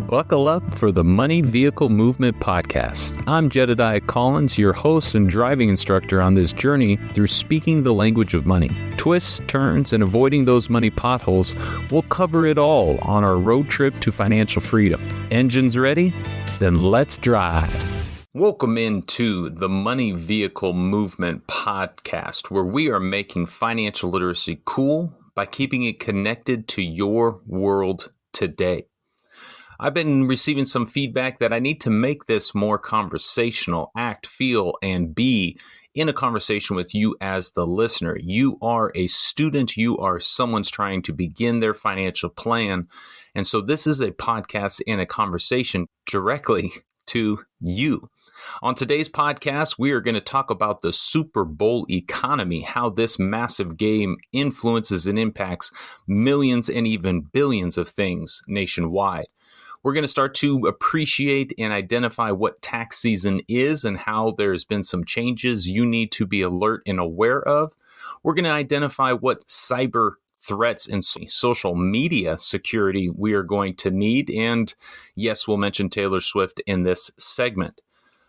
Buckle up for the Money Vehicle Movement podcast. I'm Jedediah Collins, your host and driving instructor on this journey through speaking the language of money. Twists, turns, and avoiding those money potholes, we'll cover it all on our road trip to financial freedom. Engines ready? Then let's drive. Welcome into the Money Vehicle Movement podcast, where we are making financial literacy cool by keeping it connected to your world today. I've been receiving some feedback that I need to make this more conversational, act, feel, and be in a conversation with you as the listener. You are a student. You are someone's trying to begin their financial plan. And so this is a podcast and a conversation directly to you. On today's podcast, we are going to talk about the Super Bowl economy, how this massive game influences and impacts millions and even billions of things nationwide. We're going to start to appreciate and identify what tax season is and how there's been some changes you need to be alert and aware of. We're going to identify what cyber threats and social media security we are going to need. And yes, we'll mention Taylor Swift in this segment.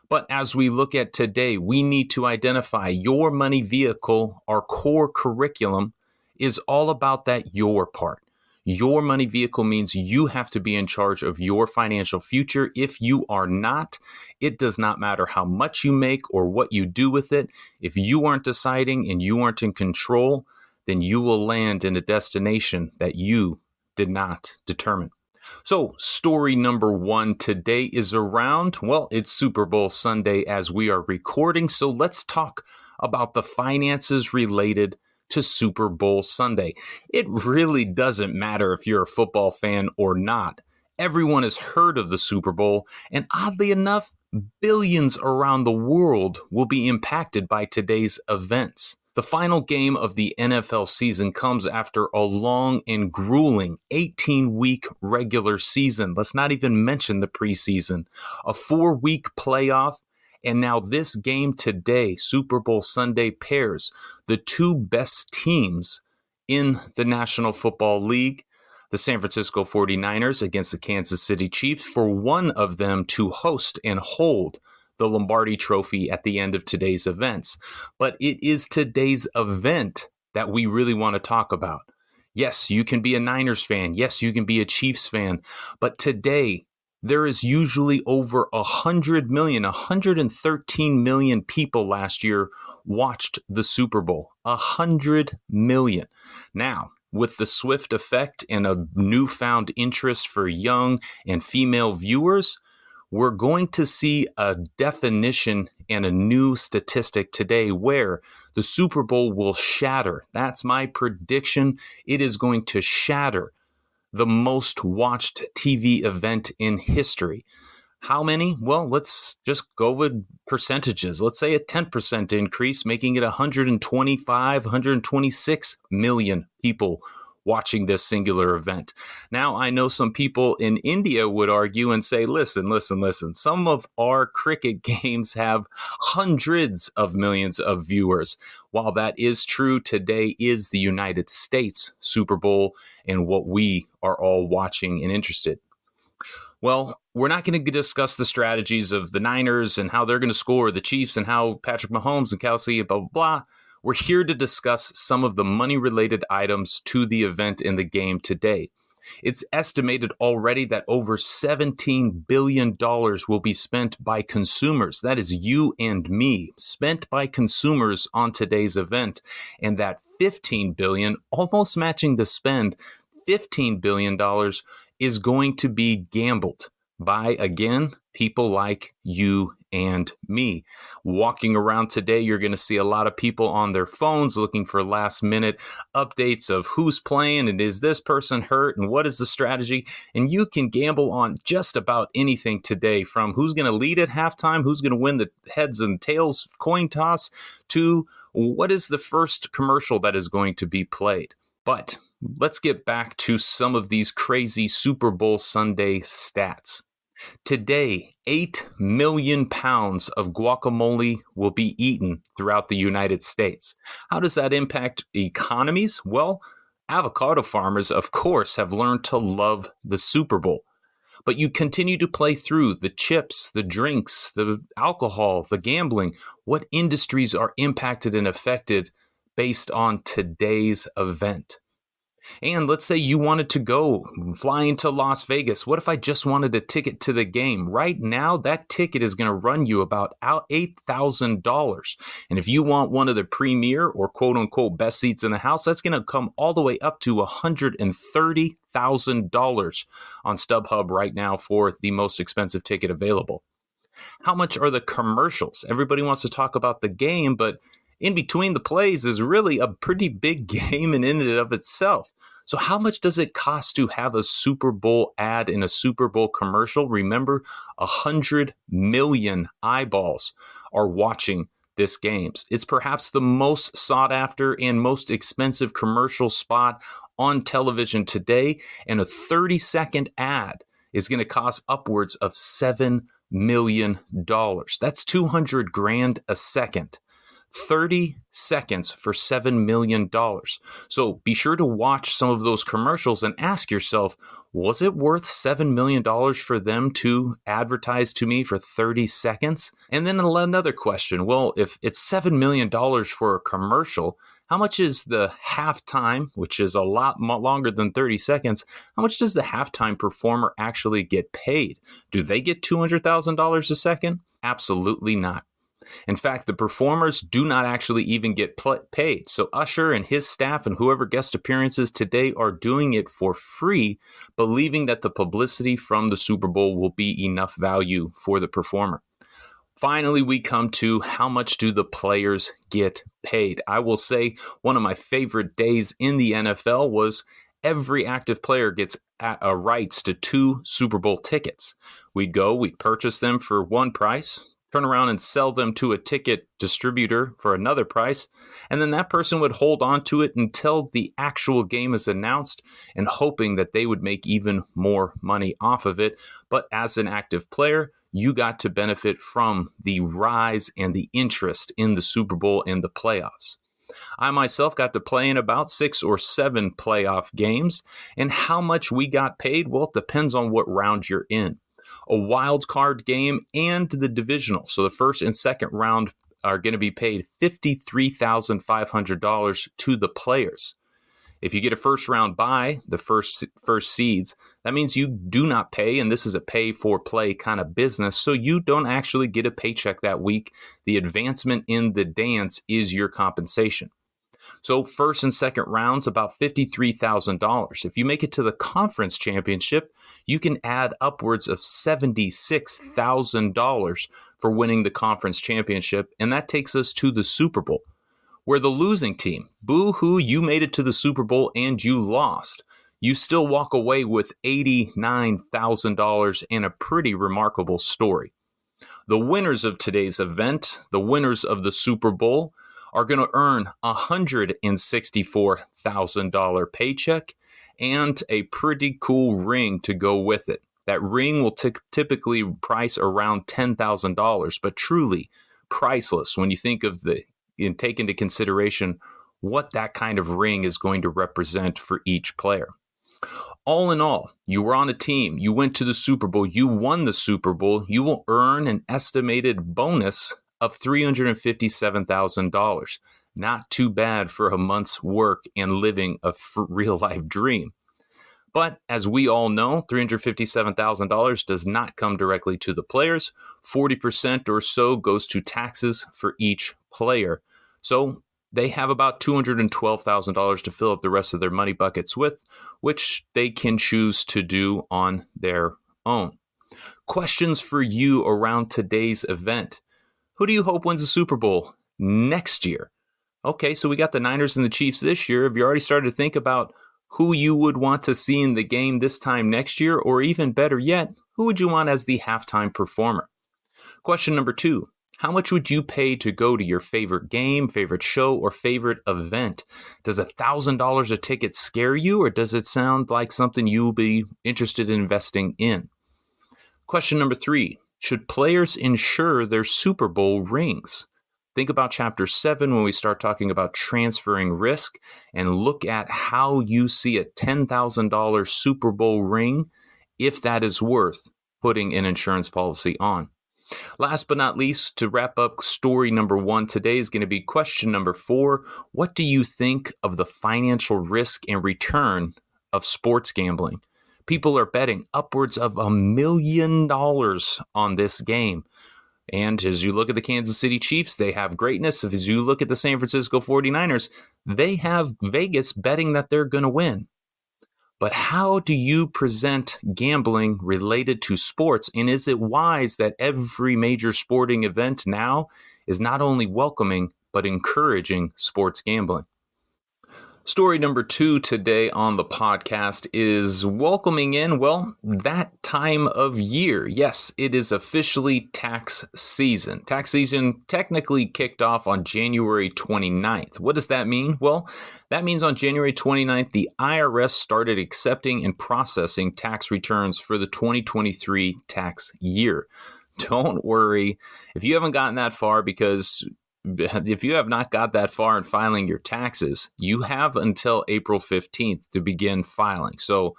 But as we look at today, we need to identify your money vehicle. Our core curriculum is all about that your part. Your money vehicle means you have to be in charge of your financial future. If you are not, it does not matter how much you make or what you do with it. If you aren't deciding and you aren't in control, then you will land in a destination that you did not determine. So story number one today is around, it's Super Bowl Sunday as we are recording. So let's talk about the finances related to Super Bowl Sunday. It really doesn't matter if you're a football fan or not. Everyone has heard of the Super Bowl, and oddly enough, billions around the world will be impacted by today's events. The final game of the NFL season comes after a long and grueling 18-week regular season. Let's not even mention the preseason, a 4-week playoff. And now this game today, Super Bowl Sunday, pairs the two best teams in the National Football League, the San Francisco 49ers against the Kansas City Chiefs, for one of them to host and hold the Lombardi Trophy at the end of today's events. But it is today's event that we really want to talk about. Yes, you can be a Niners fan. Yes, you can be a Chiefs fan. But today, there is usually over 100 million, 113 million people last year watched the Super Bowl. 100 million. Now, with the Swift effect and a newfound interest for young and female viewers, we're going to see a definition and a new statistic today where the Super Bowl will shatter. That's my prediction. It is going to shatter the most watched TV event in history. How many? Well, let's just go with percentages. Let's say a 10% increase, making it 125, 126 million people watching this singular event. Now, I know some people in India would argue and say, listen. Some of our cricket games have hundreds of millions of viewers. While that is true, today is the United States Super Bowl and what we are all watching and interested. Well, we're not going to discuss the strategies of the Niners and how they're going to score, the Chiefs and how Patrick Mahomes and Kelsey, blah, blah, blah. We're here to discuss some of the money-related items to the event in the game today. It's estimated already that over $17 billion will be spent by consumers. That is you and me, spent by consumers on today's event. And that $15 billion, almost matching the spend, $15 billion is going to be gambled by, again, people like you and me. Walking around today, you're going to see a lot of people on their phones looking for last minute updates of who's playing and is this person hurt and what is the strategy. And you can gamble on just about anything today, from who's going to lead at halftime, who's going to win the heads and tails coin toss, to what is the first commercial that is going to be played. But let's get back to some of these crazy Super Bowl Sunday stats. Today, 8 million pounds of guacamole will be eaten throughout the United States. How does that impact economies? Well, avocado farmers, of course, have learned to love the Super Bowl. But you continue to play through the chips, the drinks, the alcohol, the gambling. What industries are impacted and affected based on today's event? And let's say you wanted to go flying to Las Vegas. What if I just wanted a ticket to the game? Right now, that ticket is going to run you about $8,000. And if you want one of the premier or quote unquote best seats in the house, that's going to come all the way up to $130,000 on StubHub right now for the most expensive ticket available. How much are the commercials? Everybody wants to talk about the game, but in between the plays is really a pretty big game in and of itself. So how much does it cost to have a Super Bowl ad in a Super Bowl commercial? Remember, 100 million eyeballs are watching this game. It's perhaps the most sought after and most expensive commercial spot on television today, and a 30-second ad is going to cost upwards of $7 million. That's 200 grand a second. 30 seconds for $7 million. So be sure to watch some of those commercials and ask yourself, was it worth $7 million for them to advertise to me for 30 seconds? And then another question, well, if it's $7 million for a commercial, how much is the halftime, which is a lot longer than 30 seconds, how much does the halftime performer actually get paid? Do they get $200,000 a second? Absolutely not. In fact, the performers do not actually even get paid. So Usher and his staff and whoever guest appearances today are doing it for free, believing that the publicity from the Super Bowl will be enough value for the performer. Finally, we come to how much do the players get paid? I will say one of my favorite days in the NFL was every active player gets rights to 2 Super Bowl tickets. We'd purchase them for one price, turn around and sell them to a ticket distributor for another price, and then that person would hold on to it until the actual game is announced and hoping that they would make even more money off of it. But as an active player, you got to benefit from the rise and the interest in the Super Bowl and the playoffs. I myself got to play in about 6 or 7 playoff games, and how much we got paid, well, it depends on what round you're in. A wild card game and the divisional. So the first and second round are going to be paid $53,500 to the players. If you get a first round bye, the first seeds, that means you do not pay, and this is a pay for play kind of business, so you don't actually get a paycheck that week. The advancement in the dance is your compensation. So first and second rounds, about $53,000. If you make it to the conference championship, you can add upwards of $76,000 for winning the conference championship. And that takes us to the Super Bowl, where the losing team, boo-hoo, you made it to the Super Bowl and you lost. You still walk away with $89,000 and a pretty remarkable story. The winners of today's event, the winners of the Super Bowl, are going to earn a $164,000 paycheck and a pretty cool ring to go with it. That ring will typically price around $10,000, but truly priceless when you think of take into consideration what that kind of ring is going to represent for each player. All in all, you were on a team, you went to the Super Bowl, you won the Super Bowl, you will earn an estimated bonus of $357,000. Not too bad for a month's work and living a real-life dream. But as we all know, $357,000 does not come directly to the players. 40% or so goes to taxes for each player. So they have about $212,000 to fill up the rest of their money buckets with, which they can choose to do on their own. Questions for you around today's event. Who do you hope wins the Super Bowl next year? Okay, so we got the Niners and the Chiefs this year. Have you already started to think about who you would want to see in the game this time next year? Or even better yet, who would you want as the halftime performer? Question number 2, how much would you pay to go to your favorite game, favorite show, or favorite event? Does $1,000 a ticket scare you, or does it sound like something you'll be interested in investing in? Question number 3, should players insure their Super Bowl rings? Think about Chapter 7 when we start talking about transferring risk, and look at how you see a $10,000 Super Bowl ring if that is worth putting an insurance policy on. Last but not least, to wrap up story number 1 today is going to be question number 4. What do you think of the financial risk and return of sports gambling? People are betting upwards of $1 million on this game. And as you look at the Kansas City Chiefs, they have greatness. As you look at the San Francisco 49ers, they have Vegas betting that they're going to win. But how do you present gambling related to sports? And is it wise that every major sporting event now is not only welcoming, but encouraging sports gambling? Story number 2 today on the podcast is welcoming in, that time of year. Yes, it is officially tax season. Tax season technically kicked off on January 29th. What does that mean? Well, that means on January 29th, the IRS started accepting and processing tax returns for the 2023 tax year. Don't worry if you haven't gotten that far, because if you have not got that far in filing your taxes, you have until April 15th to begin filing. So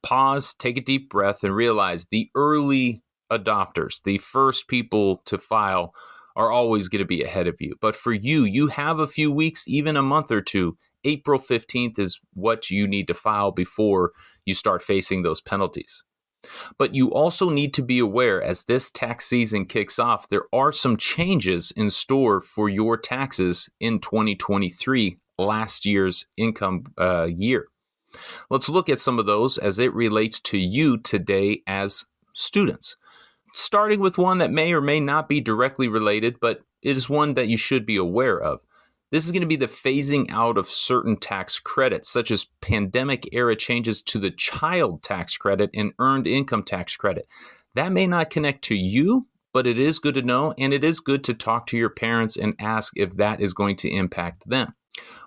pause, take a deep breath, and realize the early adopters, the first people to file, are always going to be ahead of you. But for you, you have a few weeks, even a month or two. April 15th is what you need to file before you start facing those penalties. But you also need to be aware, as this tax season kicks off, there are some changes in store for your taxes in 2023, last year's income year. Let's look at some of those as it relates to you today as students. Starting with one that may or may not be directly related, but it is one that you should be aware of. This is going to be the phasing out of certain tax credits, such as pandemic-era changes to the child tax credit and earned income tax credit. That may not connect to you, but it is good to know, and it is good to talk to your parents and ask if that is going to impact them.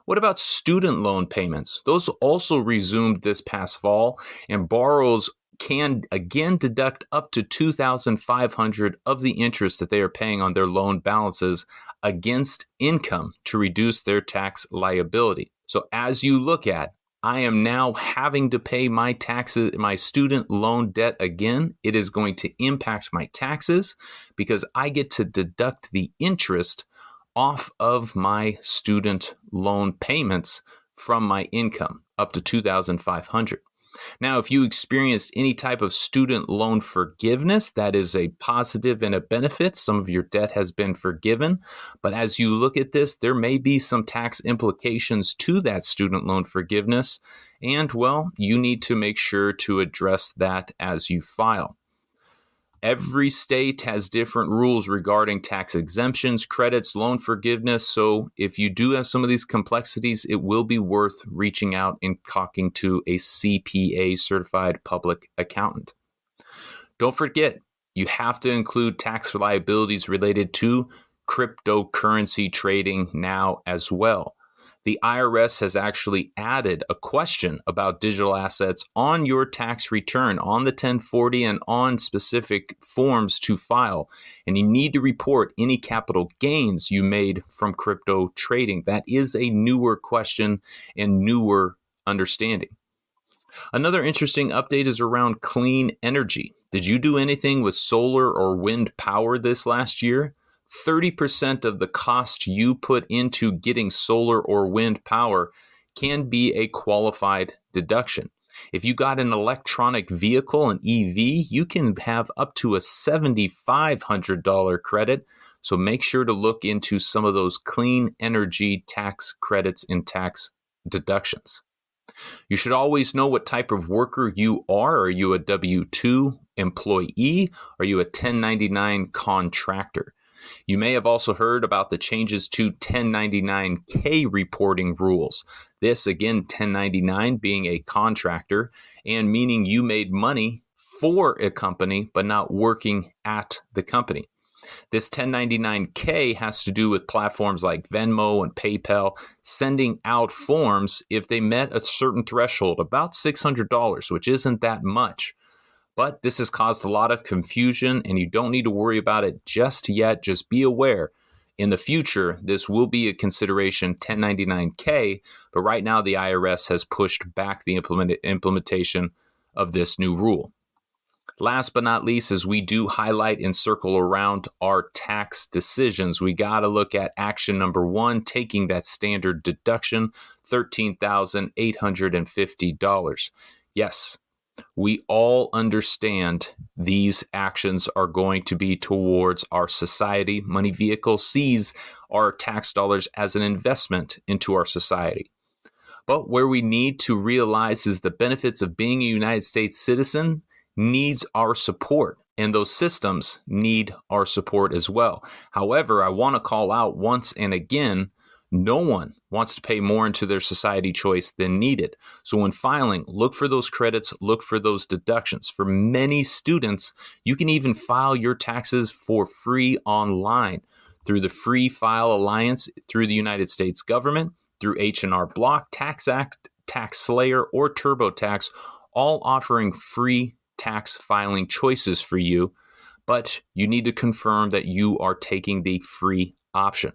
What about student loan payments? Those also resumed this past fall, and borrowers can again deduct up to $2,500 of the interest that they are paying on their loan balances against income to reduce their tax liability. So as you look at, I am now having to pay my taxes, my student loan debt again, it is going to impact my taxes because I get to deduct the interest off of my student loan payments from my income up to $2,500. Now, if you experienced any type of student loan forgiveness, that is a positive and a benefit. Some of your debt has been forgiven. But as you look at this, there may be some tax implications to that student loan forgiveness. And, you need to make sure to address that as you file. Every state has different rules regarding tax exemptions, credits, loan forgiveness. So if you do have some of these complexities, it will be worth reaching out and talking to a CPA certified public accountant. Don't forget, you have to include tax liabilities related to cryptocurrency trading now as well. The IRS has actually added a question about digital assets on your tax return, on the 1040 and on specific forms to file. And you need to report any capital gains you made from crypto trading. That is a newer question and newer understanding. Another interesting update is around clean energy. Did you do anything with solar or wind power this last year? 30% of the cost you put into getting solar or wind power can be a qualified deduction. If you got an electronic vehicle, an EV, you can have up to a $7,500 credit. So make sure to look into some of those clean energy tax credits and tax deductions. You should always know what type of worker you are. Are you a W-2 employee? Are you a 1099 contractor? You may have also heard about the changes to 1099K reporting rules. This, again, 1099 being a contractor and meaning you made money for a company but not working at the company. This 1099K has to do with platforms like Venmo and PayPal sending out forms if they met a certain threshold, about $600, which isn't that much. But this has caused a lot of confusion, and you don't need to worry about it just yet. Just be aware. In the future, this will be a consideration, 1099K, but right now the IRS has pushed back the implementation of this new rule. Last but not least, as we do highlight and circle around our tax decisions, we got to look at action number 1, taking that standard deduction, $13,850. Yes, we all understand these actions are going to be towards our society. Money Vehicle sees our tax dollars as an investment into our society. But where we need to realize is the benefits of being a United States citizen needs our support, and those systems need our support as well. However, I want to call out once and again, no one wants to pay more into their society choice than needed. So when filing, look for those credits, look for those deductions. For many students, you can even file your taxes for free online through the Free File Alliance, through the United States government, through H&R Block, Tax Act, Tax Slayer, or TurboTax, all offering free tax filing choices for you, but you need to confirm that you are taking the free option.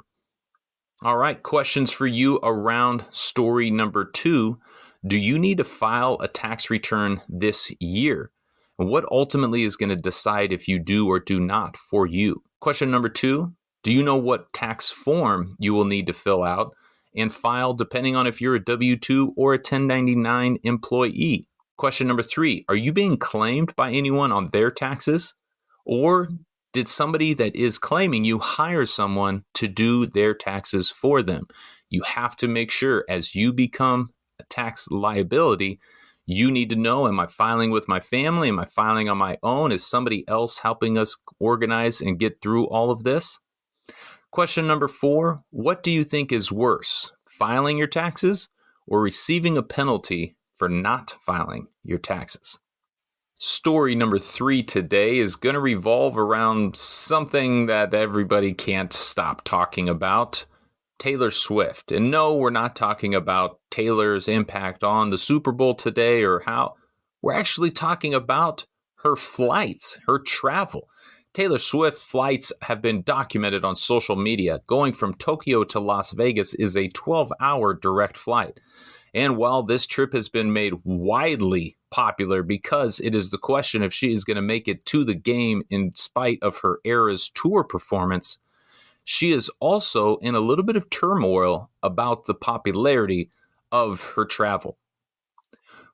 All right, questions for you around story number 2. Do you need to file a tax return this year? And what ultimately is going to decide if you do or do not for you? Question number 2, do you know what tax form you will need to fill out and file depending on if you're a W-2 or a 1099 employee? Question number 3, are you being claimed by anyone on their taxes? Or did somebody that is claiming you hire someone to do their taxes for them? You have to make sure as you become a tax liability, you need to know, am I filing with my family? Am I filing on my own? Is somebody else helping us organize and get through all of this? Question number 4, what do you think is worse, filing your taxes or receiving a penalty for not filing your taxes? Story number 3 today is going to revolve around something that everybody can't stop talking about, Taylor Swift. And no, we're not talking about Taylor's impact on the Super Bowl today or how. We're actually talking about her flights, her travel. Taylor Swift flights have been documented on social media. Going from Tokyo to Las Vegas is a 12-hour direct flight. And while this trip has been made widely popular because it is the question if she is going to make it to the game in spite of her Eras Tour performance, she is also in a little bit of turmoil about the popularity of her travel.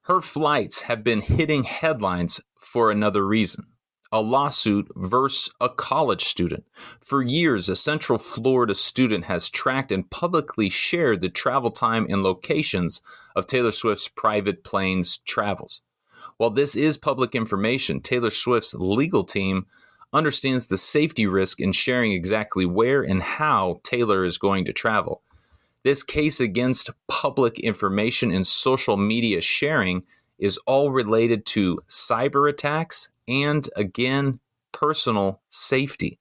Her flights have been hitting headlines for another reason. A lawsuit versus a college student. For years, a Central Florida student has tracked and publicly shared the travel time and locations of Taylor Swift's private planes travels. While this is public information, Taylor Swift's legal team understands the safety risk in sharing exactly where and how Taylor is going to travel. This case against public information and social media sharing is all related to cyber attacks and, again, personal safety.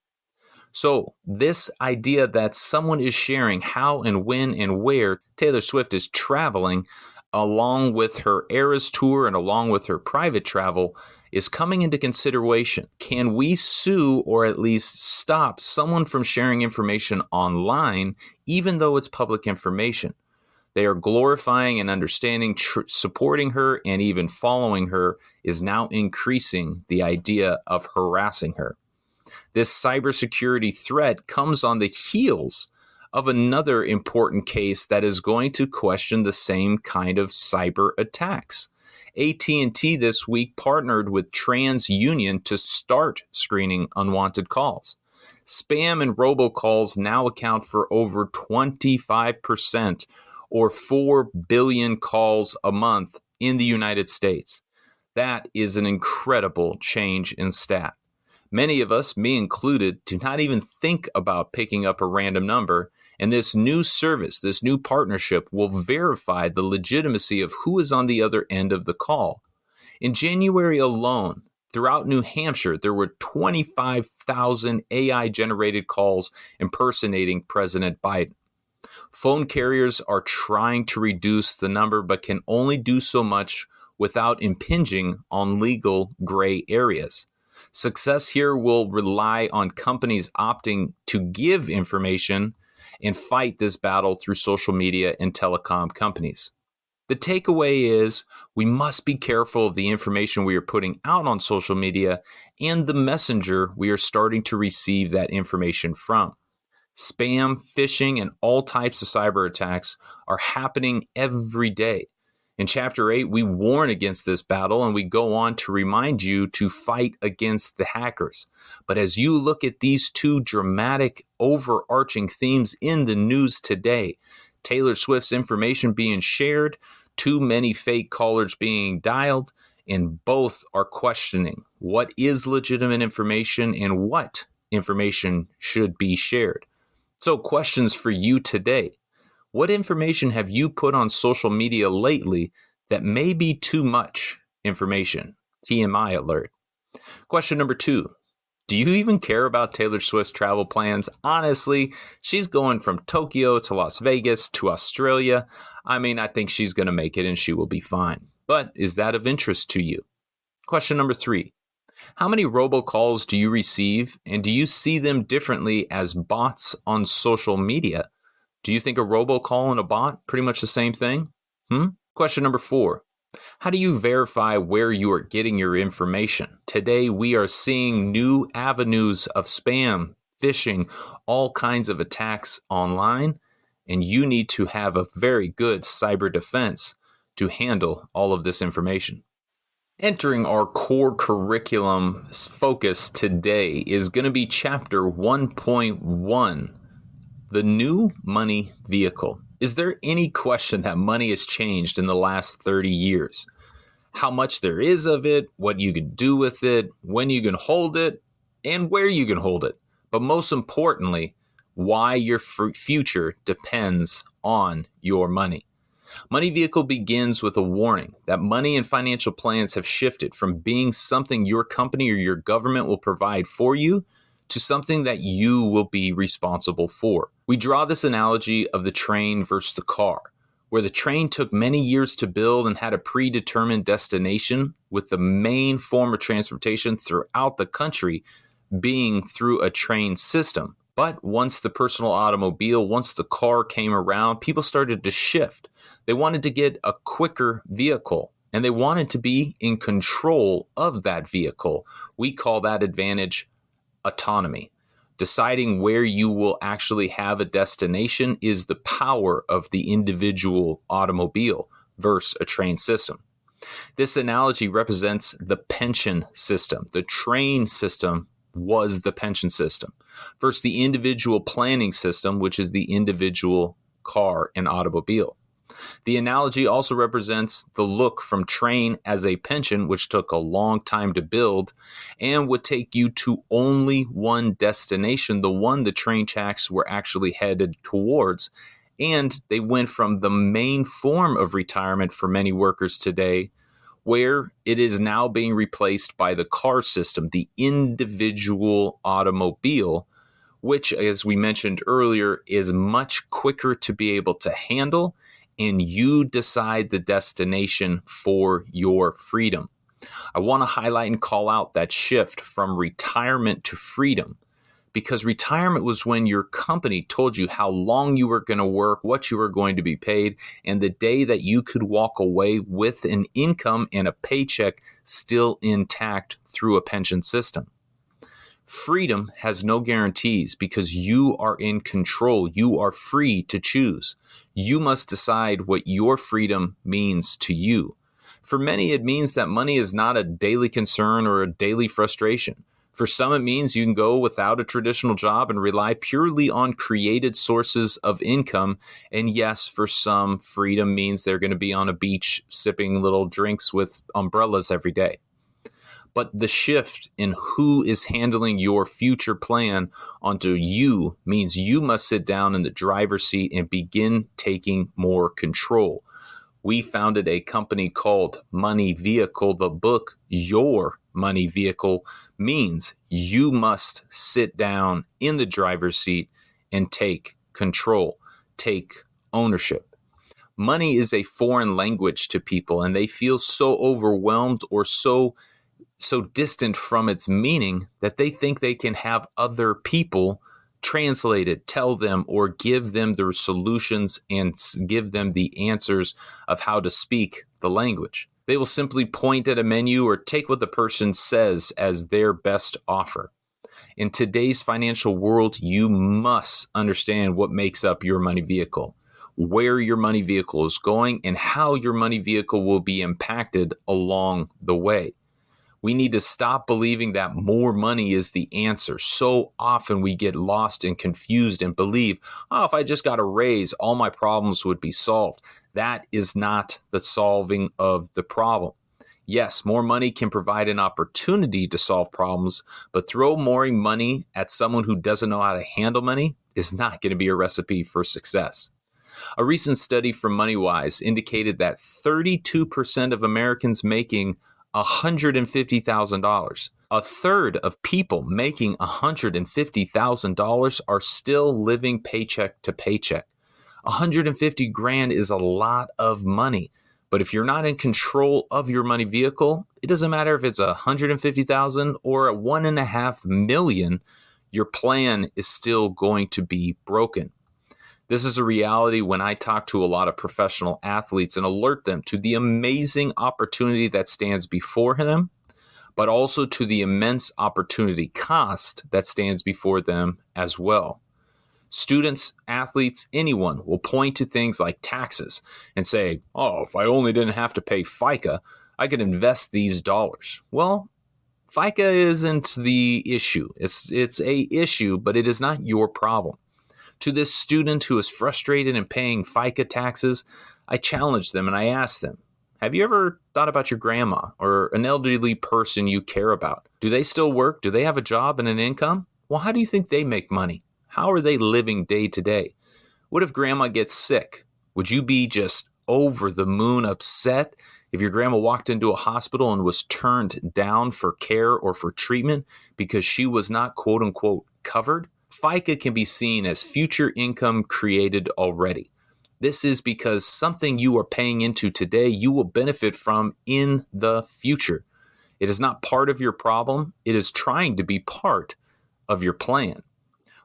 So this idea that someone is sharing how and when and where Taylor Swift is traveling, along with her Eras Tour and along with her private travel, is coming into consideration. Can we sue or at least stop someone from sharing information online, even though it's public information? They are glorifying and understanding, supporting her, and even following her is now increasing the idea of harassing her. This cybersecurity threat comes on the heels of another important case that is going to question the same kind of cyber attacks. AT&T this week partnered with TransUnion to start screening unwanted calls. Spam and robocalls now account for over 25%, or 4 billion calls a month in the United States. That is an incredible change in stat. Many of us, me included, do not even think about picking up a random number, and this new service, this new partnership will verify the legitimacy of who is on the other end of the call. In January alone, throughout New Hampshire, there were 25,000 AI-generated calls impersonating President Biden. Phone carriers are trying to reduce the number, but can only do so much without impinging on legal gray areas. Success here will rely on companies opting to give information and fight this battle through social media and telecom companies. The takeaway is we must be careful of the information we are putting out on social media and the messenger we are starting to receive that information from. Spam, phishing, and all types of cyber attacks are happening every day. In Chapter 8, we warn against this battle and we go on to remind you to fight against the hackers. But as you look at these two dramatic, overarching themes in the news today, Taylor Swift's information being shared, too many fake callers being dialed, and both are questioning what is legitimate information and what information should be shared. So, questions for you today. What information have you put on social media lately that may be too much information? TMI alert. Question number 2. Do you even care about Taylor Swift's travel plans? Honestly, she's going from Tokyo to Las Vegas to Australia. I think she's going to make it and she will be fine. But is that of interest to you? Question number 3. How many robocalls do you receive, and do you see them differently as bots on social media? Do you think a robocall and a bot pretty much the same thing? Question number 4. How do you verify where you are getting your information? Today, we are seeing new avenues of spam, phishing, all kinds of attacks online, and you need to have a very good cyber defense to handle all of this information. Entering our core curriculum focus today is going to be Chapter 1.1, the new money vehicle. Is there any question that money has changed in the last 30 years? How much there is of it, what you can do with it, when you can hold it, and where you can hold it. But most importantly, why your future depends on your money. Money Vehicle begins with a warning that money and financial plans have shifted from being something your company or your government will provide for you to something that you will be responsible for. We draw this analogy of the train versus the car, where the train took many years to build and had a predetermined destination, with the main form of transportation throughout the country being through a train system. But once the personal automobile, once the car came around, people started to shift. They wanted to get a quicker vehicle, and they wanted to be in control of that vehicle. We call that advantage autonomy. Deciding where you will actually have a destination is the power of the individual automobile versus a train system. This analogy represents the pension system. The train system was the pension system versus the individual planning system, which is the individual car and automobile. The analogy also represents the look from train as a pension, which took a long time to build and would take you to only one destination, the one the train tracks were actually headed towards. And they went from the main form of retirement for many workers today, where it is now being replaced by the car system, the individual automobile, which, as we mentioned earlier, is much quicker to be able to handle, and you decide the destination for your freedom. I want to highlight and call out that shift from retirement to freedom, because retirement was when your company told you how long you were going to work, what you were going to be paid, and the day that you could walk away with an income and a paycheck still intact through a pension system. Freedom has no guarantees because you are in control. You are free to choose. You must decide what your freedom means to you. For many, it means that money is not a daily concern or a daily frustration. For some, it means you can go without a traditional job and rely purely on created sources of income. And yes, for some, freedom means they're going to be on a beach sipping little drinks with umbrellas every day. But the shift in who is handling your future plan onto you means you must sit down in the driver's seat and begin taking more control. We founded a company called Money Vehicle. The book, Your Money Vehicle, means you must sit down in the driver's seat and take control, take ownership. Money is a foreign language to people, and they feel so overwhelmed or so distant from its meaning that they think they can have other people translate it, tell them, or give them the solutions and give them the answers of how to speak the language. They will simply point at a menu or take what the person says as their best offer. In today's financial world, you must understand what makes up your money vehicle, where your money vehicle is going, and how your money vehicle will be impacted along the way. We need to stop believing that more money is the answer. So often we get lost and confused and believe, if I just got a raise, all my problems would be solved. That is not the solving of the problem. Yes, more money can provide an opportunity to solve problems, but throw more money at someone who doesn't know how to handle money is not going to be a recipe for success. A recent study from MoneyWise indicated that 32% of Americans making $150,000. A third of people making $150,000 are still living paycheck to paycheck. 150 grand is a lot of money. But if you're not in control of your money vehicle, it doesn't matter if it's 150,000 or 1.5 million, your plan is still going to be broken. This is a reality when I talk to a lot of professional athletes and alert them to the amazing opportunity that stands before them, but also to the immense opportunity cost that stands before them as well. Students, athletes, anyone will point to things like taxes and say, if I only didn't have to pay FICA, I could invest these dollars. Well, FICA isn't the issue. It's a issue, but it is not your problem. To this student who is frustrated in paying FICA taxes, I challenge them and I ask them, have you ever thought about your grandma or an elderly person you care about? Do they still work? Do they have a job and an income? Well, how do you think they make money? How are they living day to day? What if grandma gets sick? Would you be just over the moon upset if your grandma walked into a hospital and was turned down for care or for treatment because she was not quote unquote covered? FICA can be seen as future income created already. This is because something you are paying into today you will benefit from in the future. It is not part of your problem. It is trying to be part of your plan.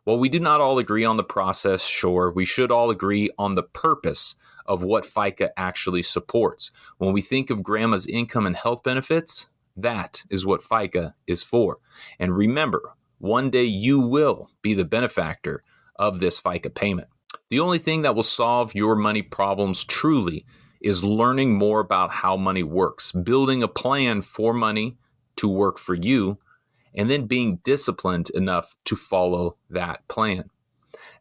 While we do not all agree on the process, sure, we should all agree on the purpose of what FICA actually supports. When we think of grandma's income and health benefits, that is what FICA is for. And remember, one day you will be the benefactor of this FICA payment. The only thing that will solve your money problems truly is learning more about how money works, building a plan for money to work for you, and then being disciplined enough to follow that plan.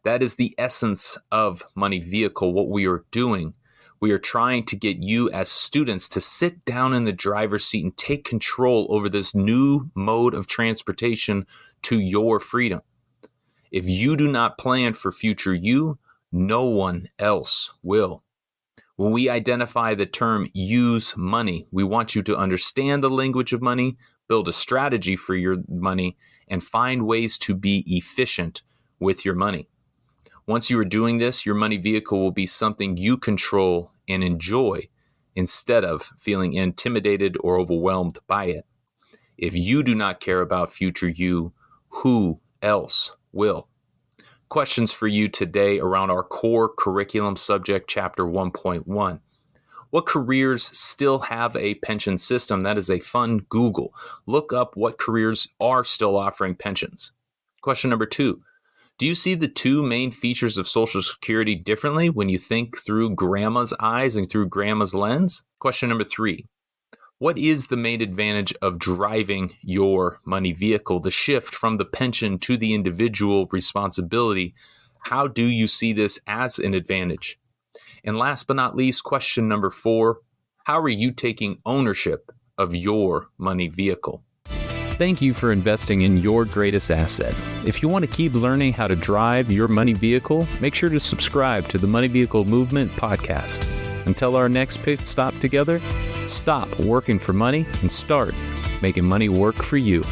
That is the essence of Money Vehicle, what we are doing. We are trying to get you as students to sit down in the driver's seat and take control over this new mode of transportation to your freedom. If you do not plan for future you, no one else will. When we identify the term use money, we want you to understand the language of money, build a strategy for your money, and find ways to be efficient with your money. Once you are doing this, your money vehicle will be something you control and enjoy instead of feeling intimidated or overwhelmed by it. If you do not care about future you, who else will? Questions for you today around our core curriculum subject, chapter 1.1. What careers still have a pension system? That is a fun Google. Look up what careers are still offering pensions. Question number 2. Do you see the two main features of Social Security differently when you think through grandma's eyes and through grandma's lens? Question number 3. What is the main advantage of driving your money vehicle, the shift from the pension to the individual responsibility? How do you see this as an advantage? And last but not least, question number 4, how are you taking ownership of your money vehicle? Thank you for investing in your greatest asset. If you want to keep learning how to drive your money vehicle, make sure to subscribe to the Money Vehicle Movement podcast. Until our next pit stop together, stop working for money and start making money work for you.